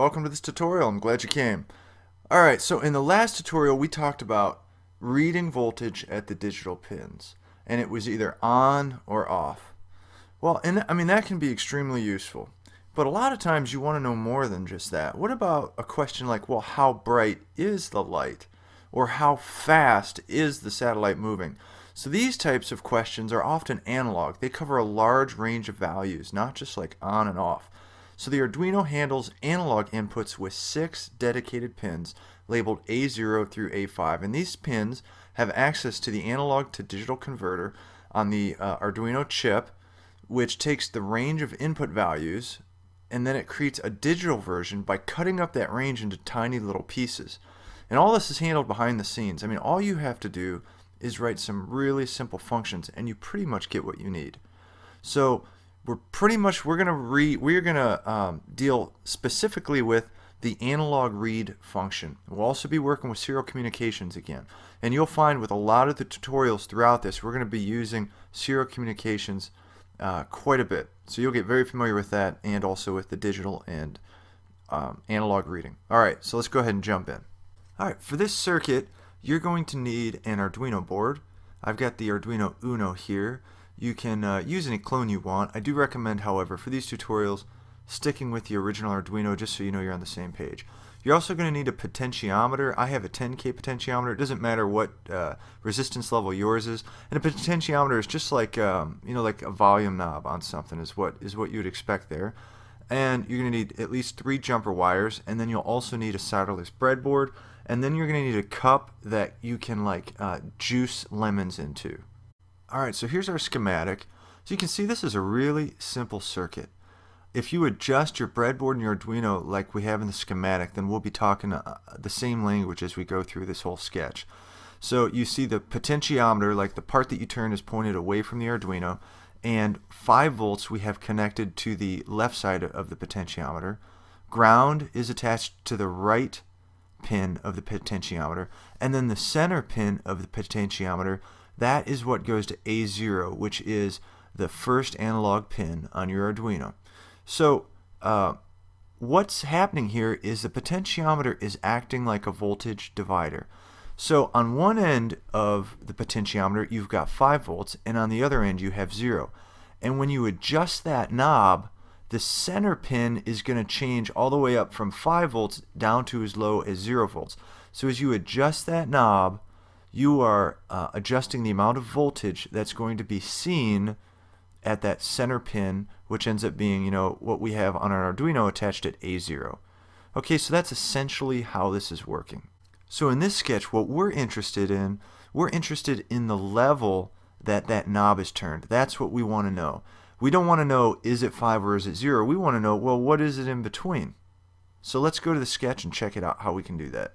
welcome to this tutorial. I'm glad you came. Alright, so in the last tutorial we talked about reading voltage at the digital pins, and it was either on or off. Well, that can be extremely useful, but a lot of times you want to know more than just that. What about a question like, well, how bright is the light? Or how fast is the satellite moving? So these types of questions are often analog. They cover a large range of values, not just like on and off. So the Arduino handles analog inputs with 6 dedicated pins labeled A0 through A5, and these pins have access to the analog to digital converter on the Arduino chip, which takes the range of input values and then it creates a digital version by cutting up that range into tiny little pieces. And all this is handled behind the scenes. All you have to do is write some really simple functions and you pretty much get what you need. So we're gonna deal specifically with the analogRead function. We'll also be working with serial communications again, and you'll find with a lot of the tutorials throughout this we're going to be using serial communications quite a bit. So you'll get very familiar with that, and also with the digital and analog reading. Alright, so let's go ahead and jump in. Alright, for this circuit you're going to need an Arduino board. I've got the Arduino Uno here. You can use any clone you want. I do recommend, however, for these tutorials, sticking with the original Arduino just so you know you're on the same page. You're also going to need a potentiometer. I have a 10K potentiometer. It doesn't matter what resistance level yours is. And a potentiometer is just like like a volume knob on something is what you would expect there. And you're going to need at least 3 jumper wires, and then you'll also need a solderless breadboard, and then you're going to need a cup that you can juice lemons into. Alright, so here's our schematic. So you can see this is a really simple circuit. If you adjust your breadboard and your Arduino like we have in the schematic, then we'll be talking the same language as we go through this whole sketch. So you see the potentiometer, like the part that you turn, is pointed away from the Arduino, and 5 volts we have connected to the left side of the potentiometer. Ground is attached to the right pin of the potentiometer, and then the center pin of the potentiometer, that is what goes to A0, which is the first analog pin on your Arduino. So what's happening here is the potentiometer is acting like a voltage divider. So on one end of the potentiometer you've got 5 volts, and on the other end you have 0. And when you adjust that knob, the center pin is going to change all the way up from 5 volts down to as low as 0 volts. So as you adjust that knob, you are adjusting the amount of voltage that's going to be seen at that center pin, which ends up being what we have on our Arduino attached at A0. Okay, so that's essentially how this is working. So in this sketch, what we're interested in the level that knob is turned. That's what we want to know. We don't want to know, is it 5 or is it 0? We want to know, well, what is it in between? So let's go to the sketch and check it out how we can do that.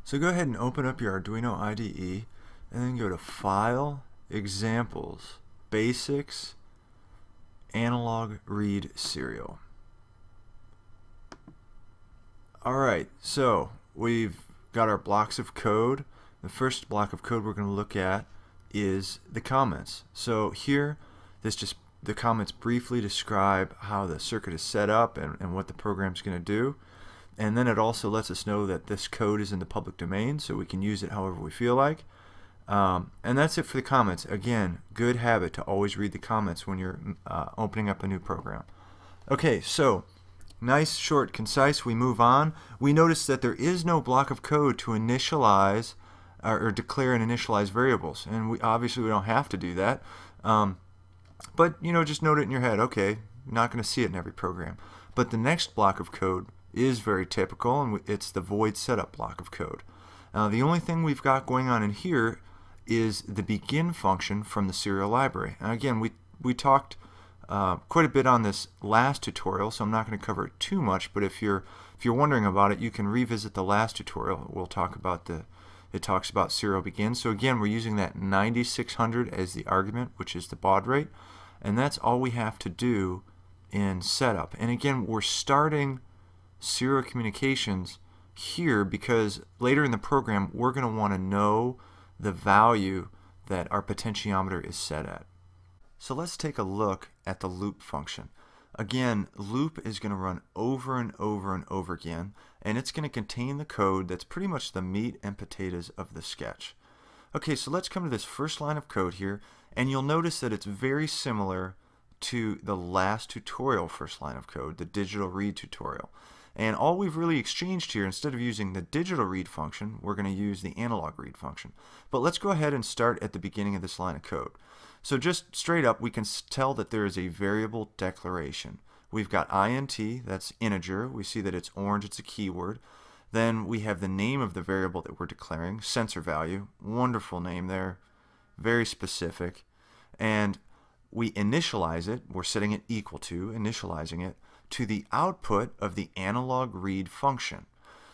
So go ahead and open up your Arduino IDE and then go to File, Examples, Basics, analogRead Serial. Alright, so we've got our blocks of code. The first block of code we're going to look at is the comments. So here, the comments briefly describe how the circuit is set up and what the program's going to do. And then it also lets us know that this code is in the public domain, so we can use it however we feel like. And that's it for the comments. Again, good habit to always read the comments when you're opening up a new program. Okay, so nice, short, concise. We move on. We notice that there is no block of code to initialize or declare and initialize variables, and we don't have to do that. But just note it in your head. Okay, you're not going to see it in every program. But the next block of code is very typical, and it's the void setup block of code. The only thing we've got going on in here is the begin function from the serial library. And again, we talked quite a bit on this last tutorial, so I'm not going to cover it too much. But if you're wondering about it, you can revisit the last tutorial. We'll talk about it talks about serial begin. So again, we're using that 9600 as the argument, which is the baud rate, and that's all we have to do in setup. And again, we're starting serial communications here because later in the program we're going to want to know the value that our potentiometer is set at. So let's take a look at the loop function. Again, loop is going to run over and over and over again, and it's going to contain the code that's pretty much the meat and potatoes of the sketch. Okay, so let's come to this first line of code here, and you'll notice that it's very similar to the last tutorial first line of code, the digital read tutorial. And all we've really exchanged here, instead of using the digital read function, we're going to use the analog read function. But let's go ahead and start at the beginning of this line of code. So just straight up, we can tell that there is a variable declaration. We've got int, that's integer. We see that it's orange, it's a keyword. Then we have the name of the variable that we're declaring, sensor value. Wonderful name there, very specific. And we initialize it, we're setting it equal to, initializing it, to the output of the analog read function.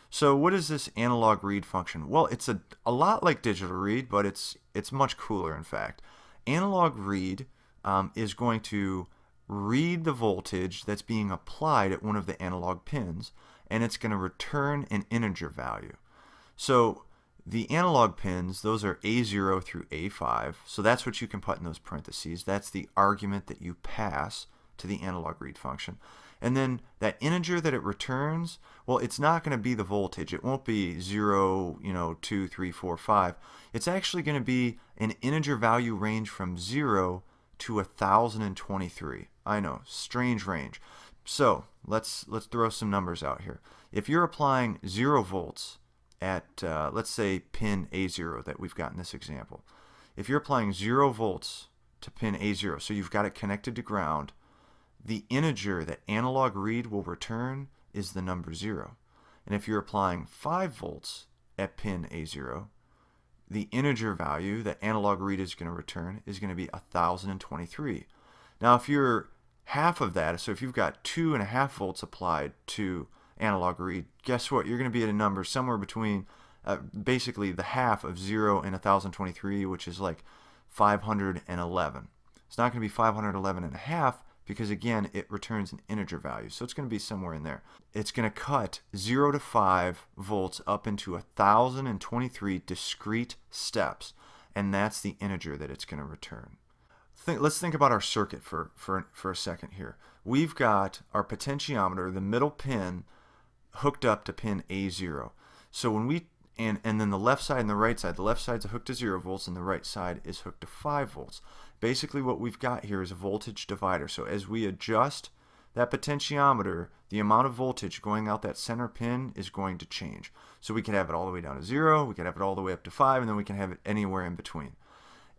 So what is this analog read function? Well, it's a lot like digital read, but it's much cooler, in fact. Analog read is going to read the voltage that's being applied at one of the analog pins, and it's going to return an integer value. So the analog pins, those are A0 through A5, so that's what you can put in those parentheses. That's the argument that you pass to the analog read function. And then that integer that it returns, well, it's not going to be the voltage. It won't be 0, 2, 3, 4, 5. It's actually going to be an integer value range from 0 to 1023. I know, strange range. So let's throw some numbers out here. If you're applying 0 volts at, let's say, pin A0 that we've got in this example. If you're applying 0 volts to pin A0, so you've got it connected to ground, the integer that analog read will return is the number 0. And if you're applying 5 volts at pin A0, the integer value that analog read is going to return is going to be 1023. Now if you're half of that, so if you've got 2.5 volts applied to analog read, guess what? You're going to be at a number somewhere between basically the half of 0 and 1023, which is like 511. It's not going to be 511 and a half, because again it returns an integer value, so it's going to be somewhere in there. It's going to cut 0 to 5 volts up into 1023 discrete steps, and that's the integer that it's going to return. Let's think about our circuit for a second here. We've got our potentiometer, the middle pin, hooked up to pin A0. So when we and then the left side and the right side, the left side's hooked to 0 volts and the right side is hooked to 5 volts. Basically what we've got here is a voltage divider. So as we adjust that potentiometer, the amount of voltage going out that center pin is going to change. So we can have it all the way down to 0, we can have it all the way up to 5, and then we can have it anywhere in between.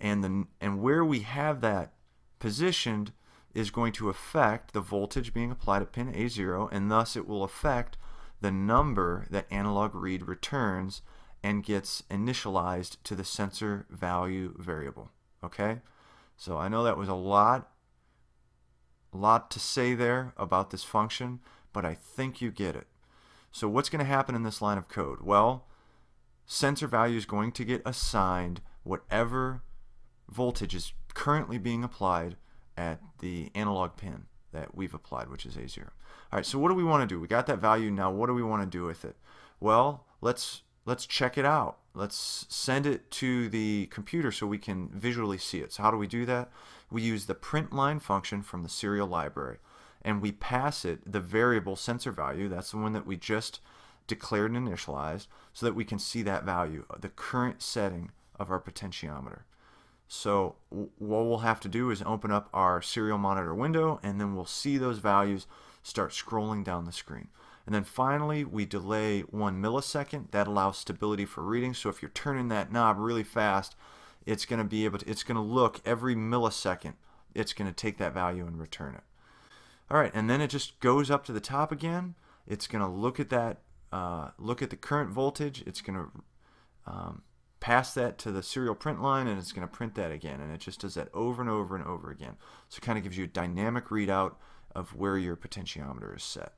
And where we have that positioned is going to affect the voltage being applied at pin A0, and thus it will affect the number that analog read returns and gets initialized to the sensor value variable. Okay? So I know that was a lot to say there about this function, but I think you get it. So what's going to happen in this line of code? Well, sensor value is going to get assigned whatever voltage is currently being applied at the analog pin that we've applied, which is A0. All right, so what do we want to do? We got that value. Now what do we want to do with it? Well, let's check it out. Let's send it to the computer so we can visually see it. So how do we do that? We use the print line function from the serial library, and we pass it the variable sensor value. That's the one that we just declared and initialized, so that we can see that value, the current setting of our potentiometer. So what we'll have to do is open up our serial monitor window, and then we'll see those values start scrolling down the screen. And then finally, we delay 1 millisecond. That allows stability for reading. So if you're turning that knob really fast, it's going to look every millisecond. It's going to take that value and return it. All right, and then it just goes up to the top again. It's going to look at that, look at the current voltage. It's going to pass that to the serial print line, and it's going to print that again. And it just does that over and over and over again. So it kind of gives you a dynamic readout of where your potentiometer is set.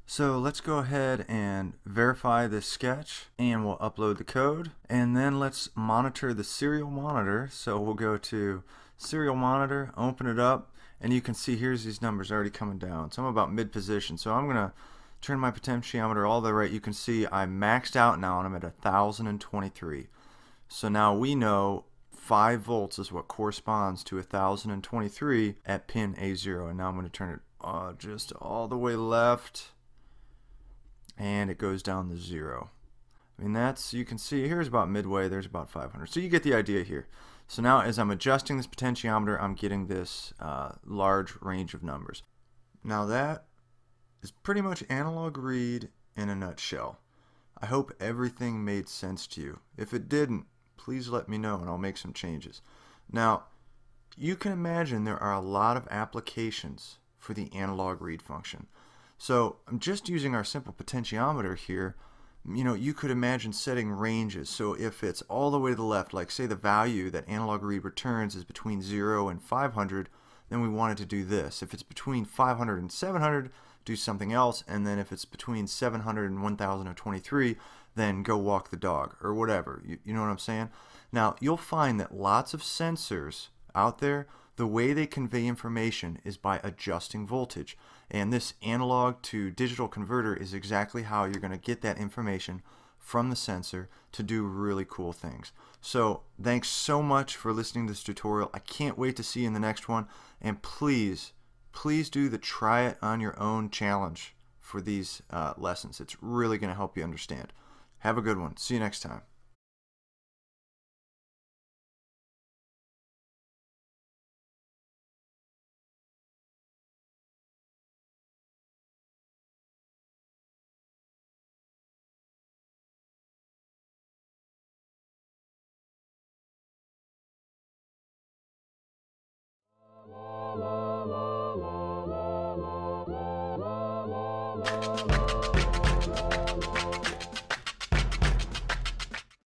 So let's go ahead and verify this sketch, and we'll upload the code, and then let's monitor the serial monitor. So we'll go to serial monitor, open it up, and you can see here's these numbers already coming down. So I'm about mid position. So I'm gonna turn my potentiometer all the way right. You can see I maxed out now and I'm at 1023. So now we know 5 volts is what corresponds to 1023 at pin A0. And now I'm going to turn it just all the way left, and it goes down to 0. I mean, that's, you can see here's about midway, there's about 500. So you get the idea here. So now as I'm adjusting this potentiometer, I'm getting this large range of numbers. Now that is pretty much analog read in a nutshell. I hope everything made sense to you. If it didn't, please let me know and I'll make some changes. Now, you can imagine there are a lot of applications for the analog read function. So I'm just using our simple potentiometer here. You know, you could imagine setting ranges. So if it's all the way to the left, like say the value that analog read returns is between 0 and 500, then we want it to do this. If it's between 500 and 700, do something else. And then if it's between 700 and 1023, then go walk the dog or whatever. You know what I'm saying? Now, you'll find that lots of sensors out there, the way they convey information is by adjusting voltage. And this analog to digital converter is exactly how you're going to get that information from the sensor to do really cool things. So thanks so much for listening to this tutorial. I can't wait to see you in the next one. And please do the try it on your own challenge for these lessons. It's really going to help you understand. Have a good one. See you next time.